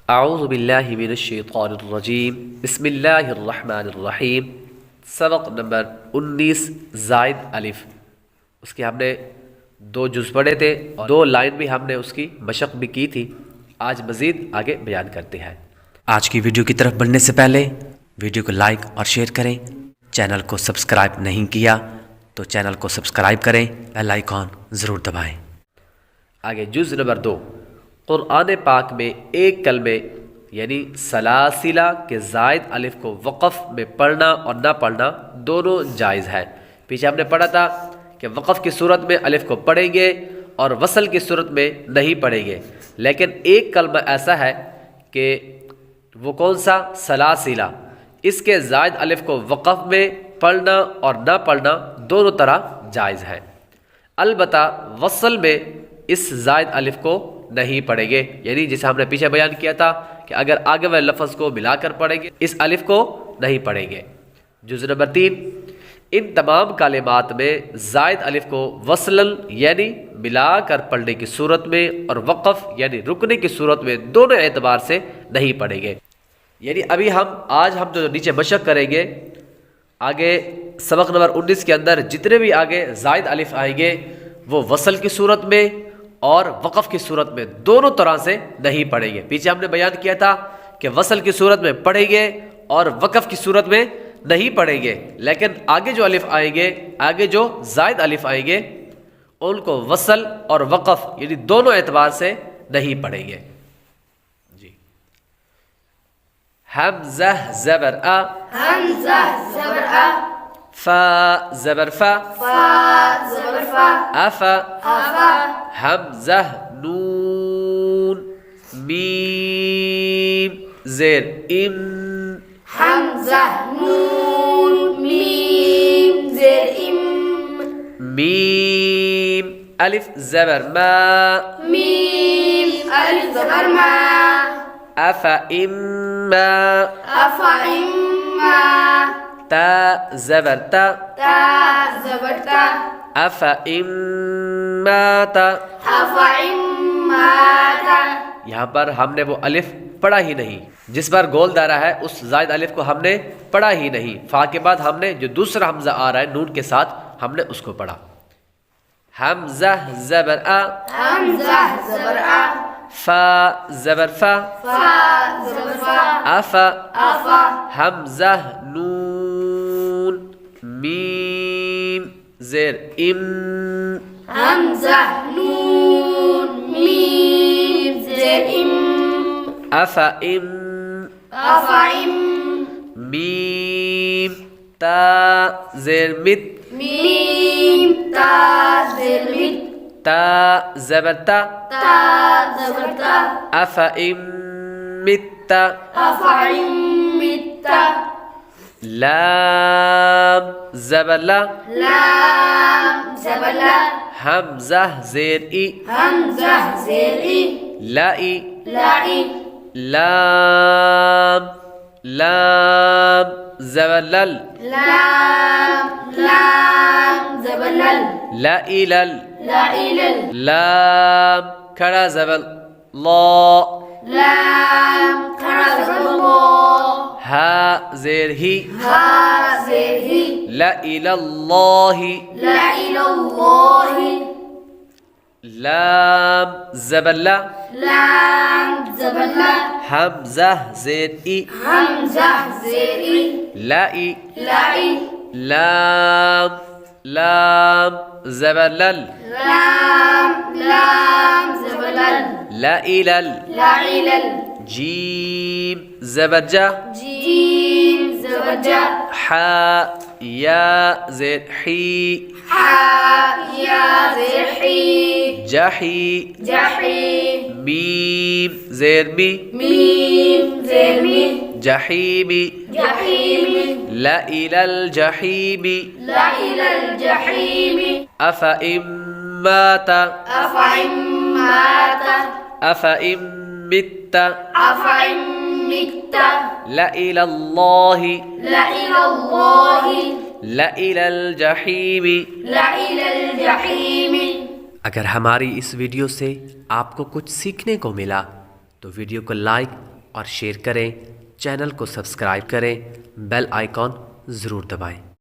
اعوذ باللہ من الشیطان الرجیم بسم اللہ الرحمن الرحیم۔ سبق نمبر 19 زائد الف، اس کے ہم نے 2 جز پڑھے تھے اور 2 لائن بھی ہم نے اس کی مشق بھی کی تھی۔ آج مزید آگے بیان کرتے ہیں۔ آج کی ویڈیو کی طرف بڑھنے سے پہلے ویڈیو کو لائک اور شیئر کریں۔ چینل کو سبسکرائب نہیں کیا تو چینل کو سبسکرائب کریں، بیل آئیکن ضرور دبائیں۔ آگے جز نمبر 2، قرآن پاک میں ایک کلمے یعنی سلاسلہ کے زائد الف کو وقف میں پڑھنا اور نہ پڑھنا دونوں جائز ہے۔ پیچھے ہم نے پڑھا تھا کہ وقف کی صورت میں الف کو پڑھیں گے اور وصل کی صورت میں نہیں پڑھیں گے، لیکن ایک کلمہ ایسا ہے کہ وہ کون سا؟ سلاسلہ، اس کے زائد الف کو وقف میں پڑھنا اور نہ پڑھنا دونوں طرح جائز ہے۔ البتہ وصل میں اس زائد الف کو نہیں پڑھیں گے، یعنی جسے ہم نے پیچھے بیان کیا تھا کہ اگر آگے والے لفظ کو ملا کر پڑھیں گے اس الف کو نہیں پڑھیں گے۔ جز نمبر 3، ان تمام کلمات میں زائد الف کو وصلاً یعنی ملا کر پڑھنے کی صورت میں اور وقف یعنی رکنے کی صورت میں دونوں اعتبار سے نہیں پڑھیں گے۔ یعنی ابھی آج ہم جو نیچے مشق کریں گے، آگے سبق نمبر 19 کے اندر جتنے بھی آگے زائد الف آئیں گے وہ وصل کی صورت میں اور وقف کی صورت میں دونوں طرح سے نہیں پڑھیں گے۔ پیچھے ہم نے بیان کیا تھا کہ وصل کی صورت میں پڑھیں گے اور وقف کی صورت میں نہیں پڑھیں گے، لیکن آگے جو الف آئیں گے، آگے جو زائد الف آئیں گے ان کو وصل اور وقف یعنی دونوں اعتبار سے نہیں پڑھیں گے۔ جی، حمزہ زبر آ، حمزہ زبر آ، فا زبر فا، فا زبر فا، افا، افا، حمزہ نون میم زیر ام، حمزہ نون میم زیر ام، میم الف زبر ما، میم الف زبر ما، افا اما، افا اما، تا زبر تا، تا زبر تا، افا اما تا۔ افا اما تا۔ یہاں پر ہم نے وہ الف پڑھا ہی نہیں، جس پر گول دائرہ ہے اس زائد الف کو ہم نے پڑھا ہی نہیں۔ فا کے بعد ہم نے جو دوسرا حمزہ آ رہا ہے نون کے ساتھ ہم نے اس کو پڑھا۔ حمزہ زبر آ، حمزہ زبر آ، فا زبر فا، فا زبر فا، افا، افا، حمزہ نون میم زیر ام، حمزہ نون میم زیر ام، افا ام، افا ام، میم تا زیر مت، میم تا زیر مت، تا زبر تا، تا زبر تا، افا ام مت، افا ام مت، لام زبر لا، لام زبر لا، حمزہ زیر ای، حمزہ زیر ای، لائی، لائی، لام لام زبر لل، لام لام زبر لل، لائی لل، لائی لل، لام کھڑا زبر لا، لام کھڑا زبر اللہ، ہا زیر ہی، ہا زیر ہی، لا الہ اللہ، لا الہ اللہ، لام زبر لا، لام زبر لا، حمزہ زیر ای، حمزہ زیر ای، لائی، لائی، لام لام زبر لل، لام لام زبر لل، لا الل، لائی لل، جیم زبر جا، جیم زبر جا، حا یا زیر حی، حا یا زیر حی، جحی، جحی، میم زیر می، میم زیر می، جحیمی، جحیم، لا الى الجحیم، لا الى الجحیم، افا ام مات، افا مات، افا ام مت، افا مت، لا الى اللہ، لا الى اللہ، لا الى الجحیم۔ لا الى الجحیم۔ اگر ہماری اس ویڈیو سے آپ کو کچھ سیکھنے کو ملا تو ویڈیو کو لائک اور شیئر کریں، چینل کو سبسکرائب کریں، بیل آئیکن ضرور دبائیں۔